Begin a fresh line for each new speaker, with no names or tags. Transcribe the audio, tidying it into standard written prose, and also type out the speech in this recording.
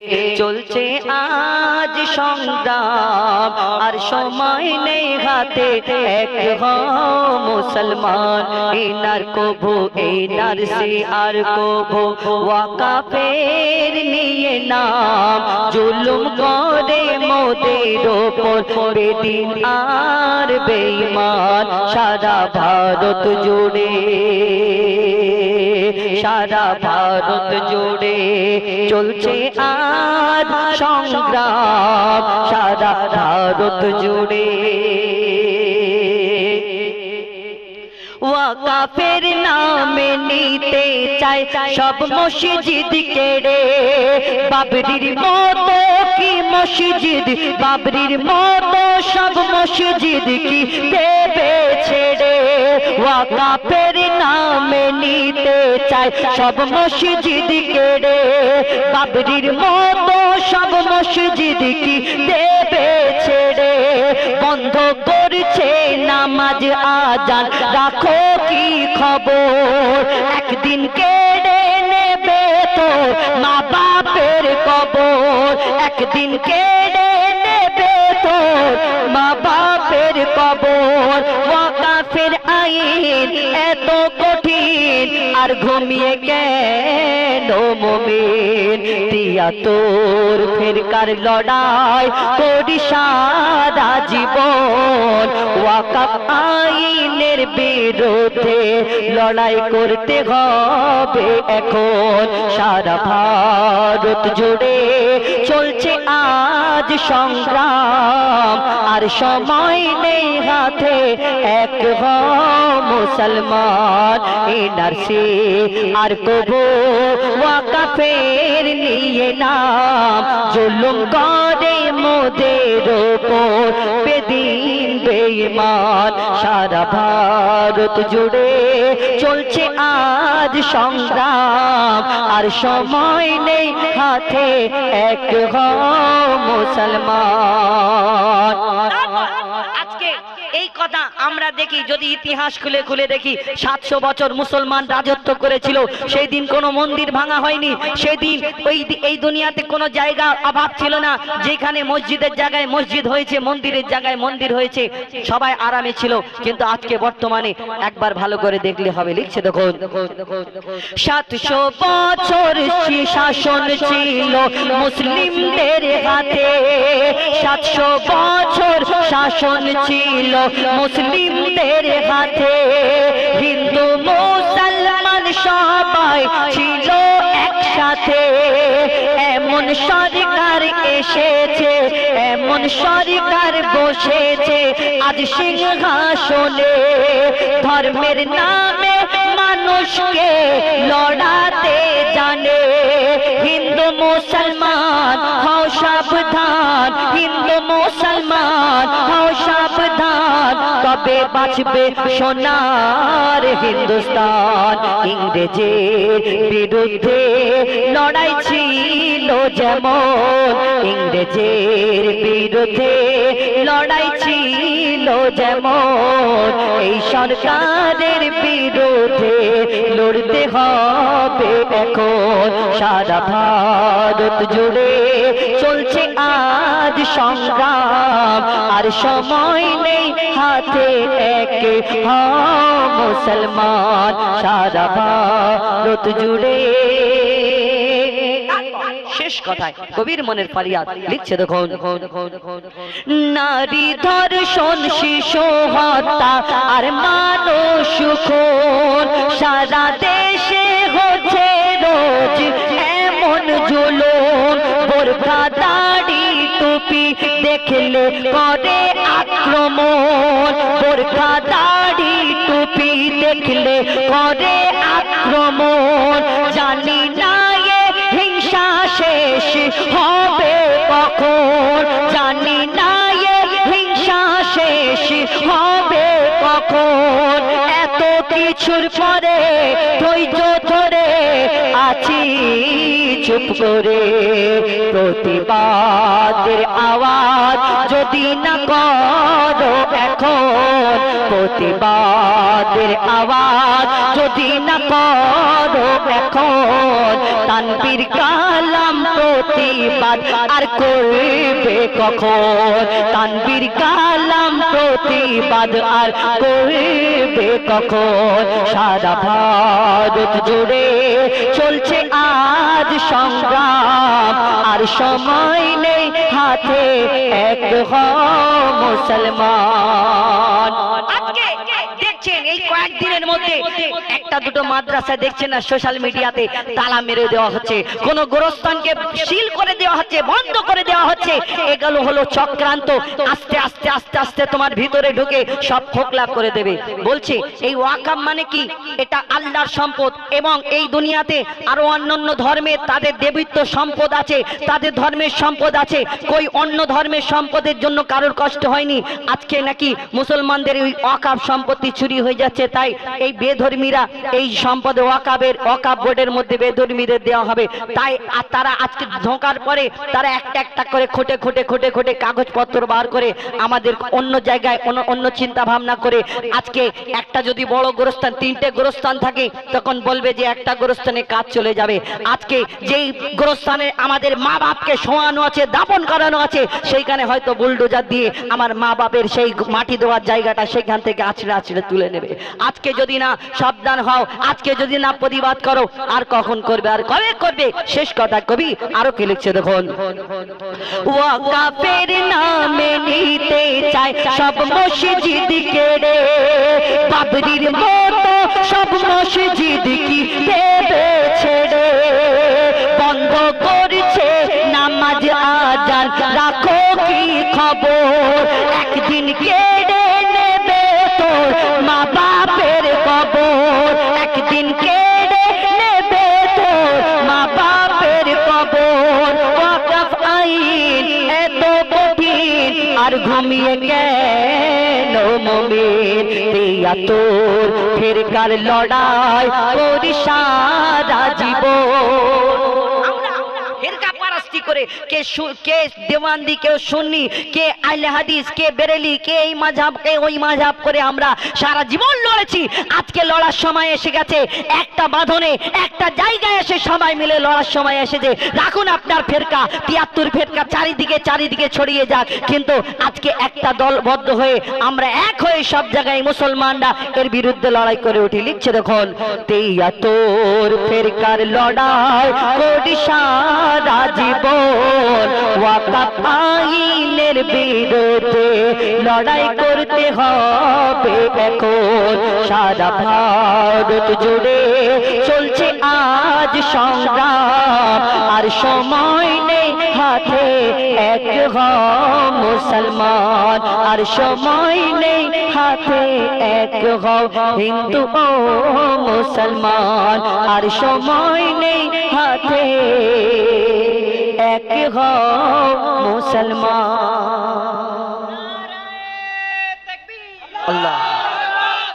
চলছে আজ সংগ্রাম আর সময় নেই হাতে, এক হও মুসলমান। এনার কবু এনার সে আর কবু ওয়াকাফের নিয়ে নাম, জুলুম করে মোদের ওপর বেদিন আর বেঈমান। সারা ভারত জুড়ে, সারা ভারত জুড়ে চলছে আজ সংগ্রাম, সারা ভারত জুড়ে। ওয়াকাফের নামে নিতে চায় সব মসজিদ কেড়ে, বাবরির মতো কি মসজিদ, বাবরির মতো সব মসজিদ কি দেবে ছেড়ে। ওয়াকাফের নামে নিতে চায় সব মসজিদ কেড়ে, বাবরির মতো সব মসজিদ কি দেবে ছেড়ে। বন্ধ করছে নামাজ আজান, রাখো কি খবর, একদিন কেড়ে নেবে তো মা বাপের কবর, একদিন কেড়ে নেবে তো মা বাপের কবর। ওয়াকাফের আইন এত কঠিন আর ঘুমিয়ে কেন মুমিন, তিয়াত্তর ফিরকার লড়াই করি সারা জীবন। ওয়াকাফ আইনের বিরুদ্ধে লড়াই করতে হবে এখন, সারা ভারত জুড়ে চলছে আজ সংগ্রাম আর সময় নেই হাতে, এক হও মুসলমান। এনআরসি আর কবু ওয়াকাফের নিয়ে নাম, জুলুম করে মোদের ওপর বেদিন বেঈমান। সারা ভারত জুড়ে চলছে আজ সংগ্রাম আর সময় নেই হাতে, এক হও মুসলমান। আজকে এই কথা আমরা দেখি, যদি ইতিহাস খুলে খুলে দেখি, 700 বছর মুসলমান রাজত্ব করেছিল, সেই দিন কোনো মন্দির ভাঙা হয়নি, সেই দিন এই দুনিয়াতে কোনো জায়গা অভাব ছিল না, যেখানে মসজিদের জায়গায় মসজিদ হয়েছে, মন্দিরের জায়গায় মন্দির হয়েছে, সবাই আরামে ছিল। কিন্তু আজকে বর্তমানে একবার ভালো করে দেখলে হবে, লিখছে দেখুন, 700 বছর শাসন ছিল মুসলিমদের হাতে, 700 বছর শাসন ছিল মুসলিমদের হাতে, হিন্দু মুসলমান সবাই ছিল একসাথে। এমন সরকার এসেছে, এমন সরকার বসেছে আজ সিংহাসনে, ধর্মের নামে মানুষকে লড়াতে জানে। হিন্দু মুসলমান হও সাবধান, হিন্দু মুসলমান হও সাবধান, তবে বাঁচবে সোনার হিন্দুস্তান। ইংরেজের বিরুদ্ধে লড়াই ছিল যেমন, ইংরেজের বিরুদ্ধে লড়াই ছিল যেমন, এই সরকারের বিরুদ্ধে লড়তে হবে এখন। সারা ভারত জুড়ে চলছে আজ সংগ্রাম আর সময় নেই হাতে, এক হও মুসলমান। সারা ভারত জুড়ে, শেষ কথায় কবির মনের ফারিয়াদ লিখছে দেখুন, নারী ধর্ষণ, শিশু হত্যা আর মানুষ খুন, সারা দেশে হচ্ছে রোজ এমন জুলুম। বোরখা দাড়ি টুপি দেখলে করে আক্রমণ, বোরখা দাড়ি টুপি দেখলে করে আক্রমণ। জানি না হিংসা শেষ হবে কখন, জানি না হিংসা শেষ হবে কখন। এত কিছুর পরে ধৈর্য ধরে আছি চুপ করে, প্রতিবাদের আওয়াজ যদি না করো এখন, প্রতিবাদের আওয়াজ যদি না করো এখন, তানবীর কালাম প্রতিবাদ আর করবে কখন, তানবীর কালাম প্রতিবাদ আর করবে কখন। সারা ভারত জুড়ে চলছে আজ সংগ্রাম, আর সময় নেই হাতে, এক হও মুসলমান। আজকে দেখছেন এই কয়েকদিনের মধ্যে একটা দুটো মাদ্রাসা দেখছেন না সোশ্যাল মিডিয়াতে তালা মেরে দেওয়া হচ্ছে, কোন গোরস্থানকে সিল করে দেওয়া হচ্ছে, বন্ধ করে দেওয়া হচ্ছে। এগুলো হলো চক্রান্ত। আস্তে আস্তে আস্তে আস্তে তোমার ভিতরে ঢুকে সব খোকলা করে দেবে। বলছে এই ওয়াকাব মানে কি? এটা আল্লাহর সম্পদ, এবং এই দুনিয়াতে আরো অন্যান্য ধর্মের তাদের দেবীত্ব সম্পদ আছে, তাদের ধর্মের সম্পদ আছে। কই অন্য ধর্মের সম্পদের জন্য কারোর কষ্ট হয়নি। আজকে নাকি মুসলমানদের ওই ওয়াকাব সম্পত্তি চুরি হয়ে যাচ্ছে, তাই এই বেধর্মীরা এই সম্পদ ওয়াকাব বোর্ডের মধ্যে বেধর্মীদের দেওয়া হবে। তাই তারা আজকে ধোঁকার পরে তারা একটা একটা করে খোটে খোটে খোটে খোটে কাগজপত্র বার করে আমাদের অন্য জায়গায় অন্য চিন্তা ভাবনা করে। আজকে একটা যদি বড় গোরস্থান, 3টে গোরস্থান থাকে, তখন বলবে যে একটা গোরস্থানে কাজ চলে যাবে। আজকে যেই গোরস্থানে আমাদের মা বাপকে শোয়ানো আছে, দাপন করানো আছে, সেইখানে হয়তো বুলডোজার দিয়ে আমার মা বাপের সেই মাটি দেওয়ার জায়গাটা সেখান থেকে আছড়ে আছড়ে তুলে নেবে। আজকে যদি না সাবধান হও, আজকে যদি না প্রতিবাদ করো, আর কখন করবে, আর কবে করবে? শেষ কথা কবি আরো কি লিখছে দেখুন, ওয়াকাফের নামে নিতে চায় সব মসজিদ কেড়ে, বাবরির মতো সব মসজিদ কি দেবে ছেড়ে, বন্ধ করছে নামাজ আজান, রাখো কি খবর, একদিন কেড়ে নেবে তোর মা বাপের কবর, একদিন কেড়ে নেবে তোর মা বাপের কবর। ওয়াকাফ আইন এত কঠিন, আর ঘুমিয়ে কেন মুমিন, দিয়া তোর ফেরকার লড়াই করি সারা জীবন। করে কে দেওয়ানদি, কেউ সুন্নি, কে আহলে হাদিস, কে বেরেলি, কে এই মাযহাব, কে ওই মাযহাব করে আমরা সারা জীবন লড়েছি। আজকে লড়ার সময় এসে গেছে, একটা বাঁধনে একটা জায়গায় এসে সবাই মিলে লড়ার সময় এসেছে। রাখুন আপনার ফেরকা, ৭৩ ফেরকা চারিদিকে চারিদিকে ছড়িয়ে যাক, কিন্তু আজকে একটা দলবদ্ধ হয়ে আমরা এক হয়ে সব জায়গায় মুসলমানরা এর বিরুদ্ধে লড়াই করে উঠি। লিখছে দেখুন, ৭৩ ফেরকার লড়াই করি সারা জীবন, ওয়াকাফ আইনের বিরুদ্ধে লড়াই করতে হবে এখন। সারা ভারত জুড়ে চলছে আজ সংগ্রাম, আর সময় নেই হাতে, এক হও মুসলমান, আর সময় নেই হাতে, এক হও হিন্দু ও মুসলমান, আর সময় নেই হাতে, এক হও মুসলমান।